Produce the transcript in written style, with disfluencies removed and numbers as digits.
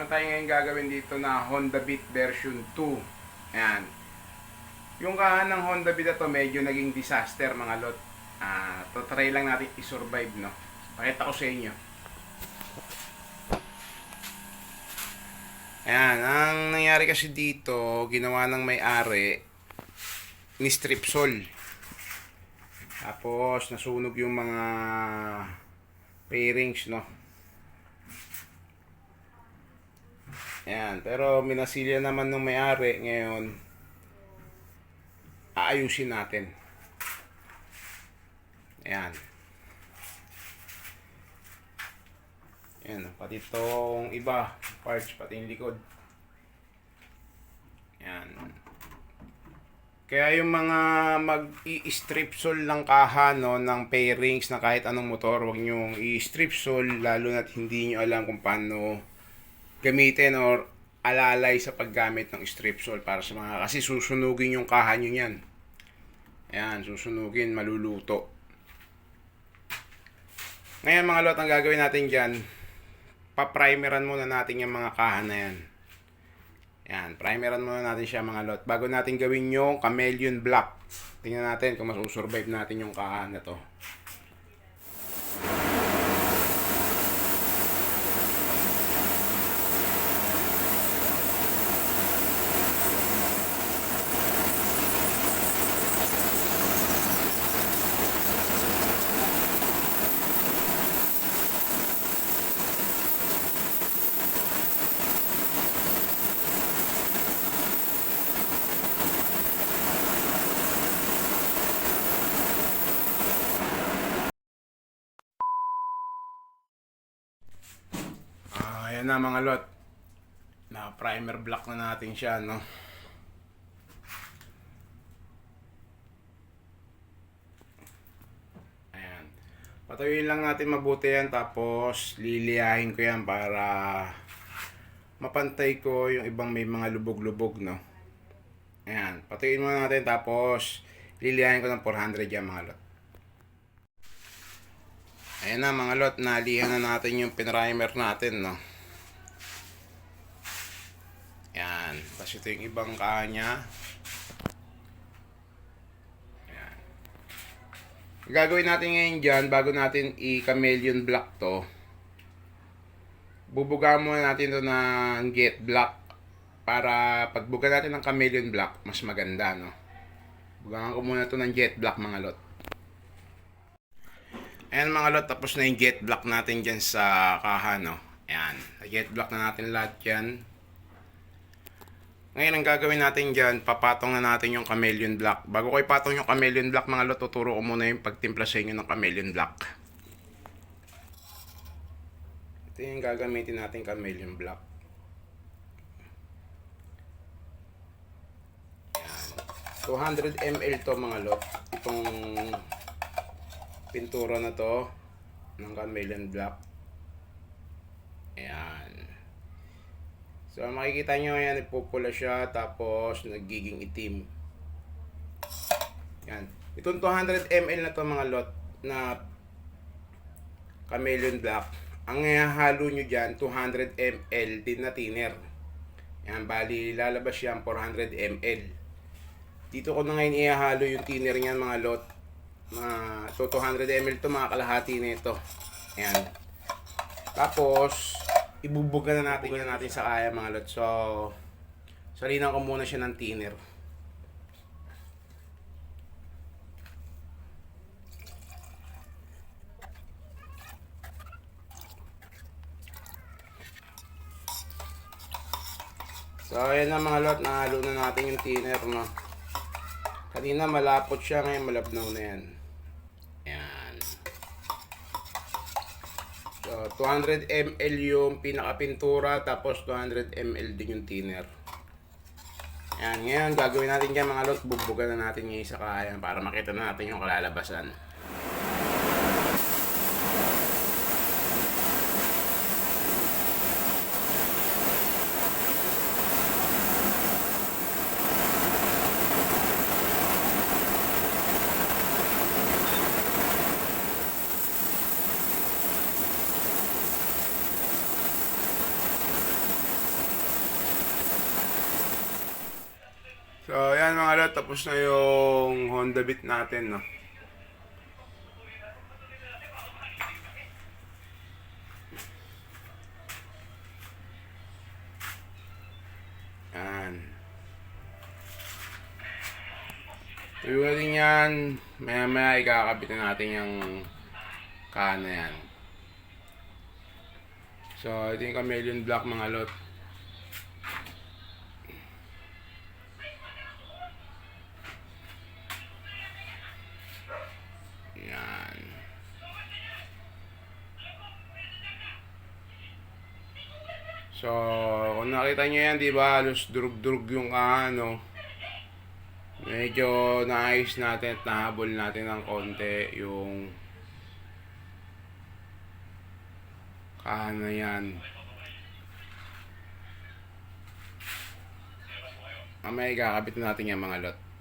Meron tayo ngayon gagawin dito na Honda Beat version 2. Ayan. Yung kahan ng Honda Beat na to medyo naging disaster mga lot. Try lang natin i-survive, no. Pakita ko sa inyo. Ayan, ang nangyari kasi dito, ginawa ng may-ari ni strip sol. Tapos nasunog yung mga pairings, no. Ayan, pero minasilya naman ng may-ari. Ngayon aayusin natin. Ayan. Ayan, pati itong iba parts, pati yung likod. Ayan. Kaya yung mga mag-i-strip sol ng kaha, no, ng pairings na kahit anong motor, huwag nyo i-strip sol, lalo na't hindi nyo alam kung paano gamitin or alalay sa paggamit ng strip sol para sa mga, kasi susunugin yung kaha nyo yan. Ayan, susunugin, maluluto. Ngayon mga lot, ang gagawin natin dyan, pa-primeran muna natin yung mga kaha na yan. Ayan, primeran muna natin siya mga lot bago natin gawin yung chameleon black. Tingnan natin kung masusurvive natin yung kaha na to. Ayan na mga lot, na primer block na natin siya, no. Ayan, patuyuin lang natin mabuti yan, tapos liliyahin ko yan para mapantay ko yung ibang may mga lubog-lubog, no. Ayan, patuyuin muna natin, tapos liliyahin ko ng 400 yan mga lot. Ayan na mga lot, nalihan na natin yung primer natin, no. Yan. Tapos ito yung ibang kanya. Yan. Gagawin natin ngayon dyan, bago natin i-chameleon black to, bubuga muna natin to ng jet black. Para pagbuga natin ng chameleon black, mas maganda, no. Bugangan ko muna to ng jet black mga lot. Ayan mga lot, tapos na yung jet black natin dyan sa kaha, no. Ayan. Jet black na natin lahat yan. Ngayon, ang gagawin natin dyan, papatong na natin yung chameleon black. Bago ko ipatong yung chameleon black, mga lot, tuturo ko muna yung pagtimpla sa inyo ng chameleon black. Ito yung gagamitin natin chameleon black. Ayan. 200 ml to mga lot. Itong pintura na to ng chameleon black. Ayan. So makikita nyo yan, ipupula siya, tapos nagiging itim. Yan. Itong 200 ml na to mga lot na chameleon black, ang ihahalo nyo dyan 200 ml din na thinner. Yan, bali lalabas yan 400 ml. Dito ko na ngayon ihahalo yung thinner nyan mga lot. So 200 ml to, mga kalahati nito. Yan. Tapos ibubuga na natin sa kaya mga lot. So salinan ko muna siya ng thinner. So ayan na mga lot, nahalo na natin yung thinner, no. Kanina malapot siya, ngayon malabnaw na yan. Ayan. So 200 ml yung pinakapintura, tapos 200 ml din yung thinner. Ayan, ngayon gagawin natin dyan mga lot, bubugan na natin yung isa kaya para makita na natin yung kalalabasan. So, ayan mga lot, tapos na yung Honda Beat natin, no? Yan. Tuyo din yan. Maya maya ikakabit na natin yung kana yan. So, ito yung chameleon black mga lot. Yan. So, kung nakita nyo yan, di ba, halos durug-durug yung ano. Medyo naayos natin at nahabol natin ng konti yung kahana yan. Mamaya ikakabit natin yung mga lot.